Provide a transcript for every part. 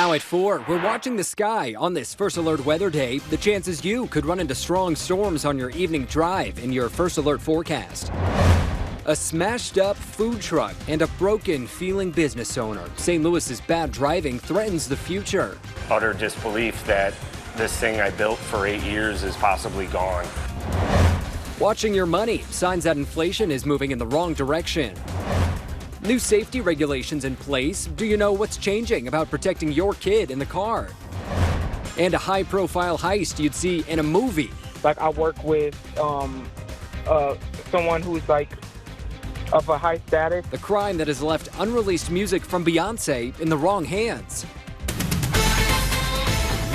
Now at 4, we're watching the sky. On this First Alert weather day, the chances you could run into strong storms on your evening drive in your First Alert forecast. A smashed up food truck and a broken feeling business owner. St. Louis's bad driving threatens the future. Utter disbelief that this thing I built for 8 years is possibly gone. Watching your money. Signs that inflation is moving in the wrong direction. New safety regulations in place. Do you know what's changing about protecting your kid in the car? And a high-profile heist you'd see in a movie. Like, I work with someone who's like of a high status. The crime that has left unreleased music from Beyonce in the wrong hands.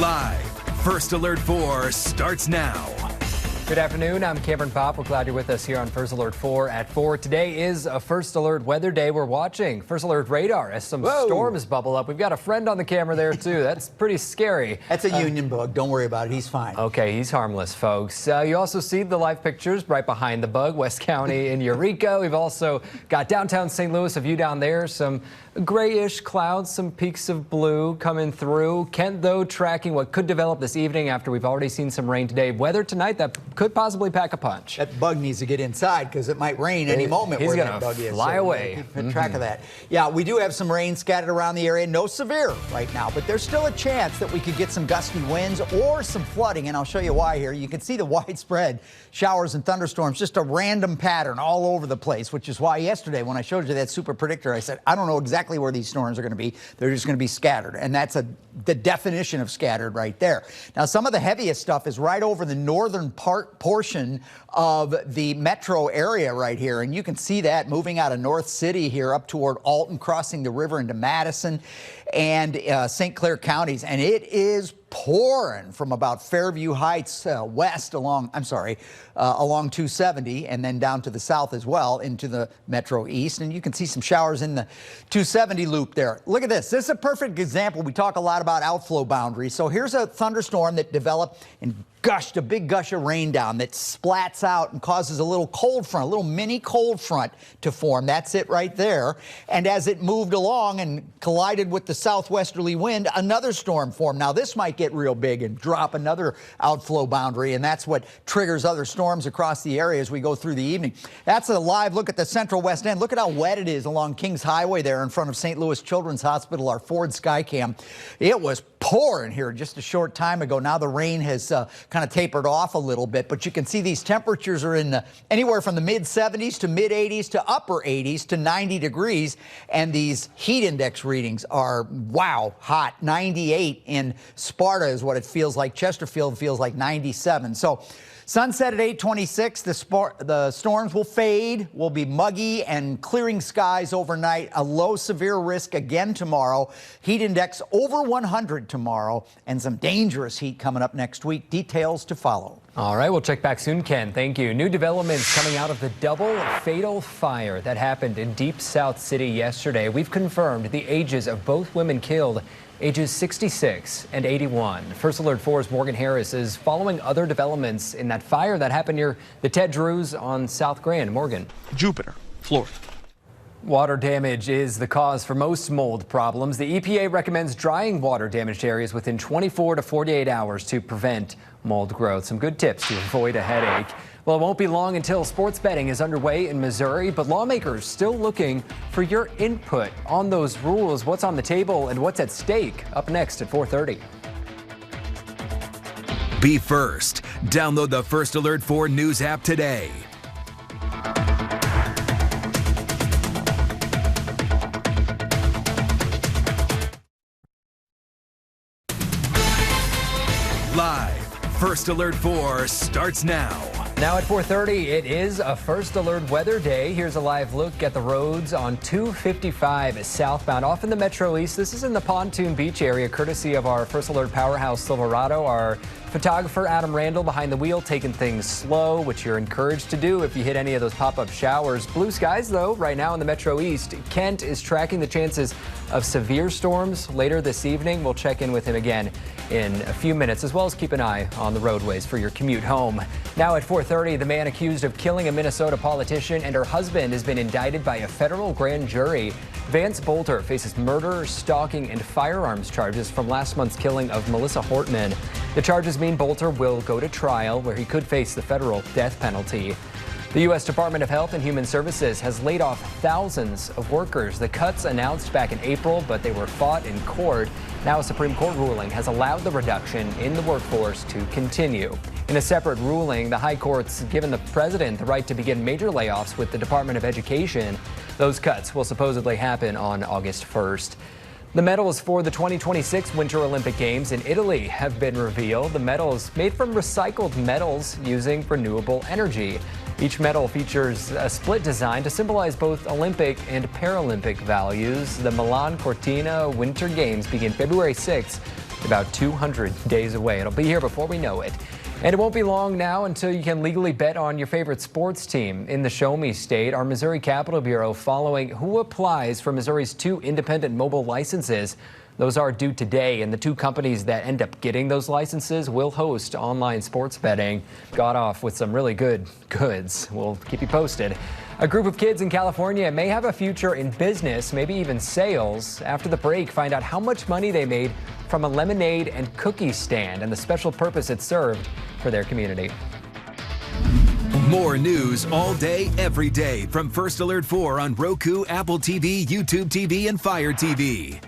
Live, First Alert 4 starts now. Good afternoon, I'm Cameron Pop. We're glad you're with us here on First Alert 4 at 4. Today is a First Alert weather day. We're watching First Alert radar as some storms bubble up. We've got a friend on the camera there, too. That's pretty scary. That's a union bug. Don't worry about it. He's fine. Okay, he's harmless, folks. You also see the live pictures right behind the bug, West County in Eureka. We've also got downtown St. Louis, a view down there, some grayish clouds, some peaks of blue coming through. Kent, though, tracking what could develop this evening after we've already seen some rain today. Weather tonight that could possibly pack a punch. That bug needs to get inside because it might rain any moment. He's going to fly away. Keep track of that. Yeah, we do have some rain scattered around the area. No severe right now, but there's still a chance that we could get some gusty winds or some flooding, and I'll show you why here. You can see the widespread showers and thunderstorms, just a random pattern all over the place, which is why yesterday when I showed you that super predictor, I said, I don't know exactly where these storms are going to be. They're just going to be scattered, and that's the definition of scattered right there. Now, some of the heaviest stuff is right over the northern portion of the metro area right here, and you can see that moving out of North City here up toward Alton, crossing the river into Madison and St. Clair counties, and it is pouring from about Fairview Heights west along 270 and then down to the south as well into the metro east. And you can see some showers in the 270 loop there. Look at this. This is a perfect example. We talk a lot about outflow boundaries. So here's a thunderstorm that developed and gushed a big gush of rain down that splats out and causes a little cold front, a little mini cold front to form. That's it right there. And as it moved along and collided with the southwesterly wind, another storm formed. Now this might get real big and drop another outflow boundary, and that's what triggers other storms across the area as we go through the evening. That's a live look at the central west end. Look at how wet it is along Kings Highway there in front of St. Louis Children's Hospital, our Ford Skycam. It was pouring here just a short time ago. Now the rain has kind of tapered off a little bit, but you can see these temperatures are in anywhere from the mid 70s to mid 80s to upper 80s to 90 degrees, and these heat index readings are wow hot. 98 in Sparta is what it feels like. Chesterfield feels like 97. So sunset at 8:26. The storms will fade. Will be muggy and clearing skies overnight. A low severe risk again tomorrow. Heat index over 100 tomorrow, and some dangerous heat coming up next week. Details to follow. All right, we'll check back soon, Ken. Thank you. New developments coming out of the double fatal fire that happened in Deep South City yesterday. We've confirmed the ages of both women killed, ages 66 and 81. First Alert 4's Morgan Harris is following other developments in that fire that happened near the Ted Drews on South Grand. Morgan. Jupiter, Florida. Water damage is the cause for most mold problems. The EPA recommends drying water damaged areas within 24 to 48 hours to prevent mold growth. Some good tips to avoid a headache. Well, it won't be long until sports betting is underway in Missouri, but lawmakers still looking for your input on those rules. What's on the table and what's at stake? Up next at 4:30. Be first. Download the First Alert 4 News app today. Live, First Alert 4 starts now. Now at 4:30, it is a First Alert weather day. Here's a live look at the roads on 255 southbound off in the Metro East. This is in the Pontoon Beach area, courtesy of our First Alert powerhouse Silverado. Our Photographer Adam Randall behind the wheel, taking things slow, which you're encouraged to do if you hit any of those pop-up showers. Blue skies, though, right now in the Metro East. Kent is tracking the chances of severe storms later this evening. We'll check in with him again in a few minutes, as well as keep an eye on the roadways for your commute home. Now at 4:30, the man accused of killing a Minnesota politician and her husband has been indicted by a federal grand jury. Vance Bolter faces murder, stalking, and firearms charges from last month's killing of Melissa Hortman. The charges mean Bolter will go to trial, where he could face the federal death penalty. The U.S. Department of Health and Human Services has laid off thousands of workers. The cuts announced back in April, but they were fought in court. Now a Supreme Court ruling has allowed the reduction in the workforce to continue. In a separate ruling, the High Court's given the president the right to begin major layoffs with the Department of Education. Those cuts will supposedly happen on August 1st. The medals for the 2026 Winter Olympic Games in Italy have been revealed. The medals made from recycled metals using renewable energy. Each medal features a split design to symbolize both Olympic and Paralympic values. The Milan Cortina Winter Games begin February 6th, about 200 days away. It'll be here before we know it. And it won't be long now until you can legally bet on your favorite sports team. In the Show Me State, our Missouri Capitol Bureau following who applies for Missouri's 2 independent mobile licenses. Those are due today, and the 2 companies that end up getting those licenses will host online sports betting. Got off with some really good goods. We'll keep you posted. A group of kids in California may have a future in business, maybe even sales. After the break, find out how much money they made from a lemonade and cookie stand and the special purpose it served for their community. More news all day, every day from First Alert 4 on Roku, Apple TV, YouTube TV, and Fire TV.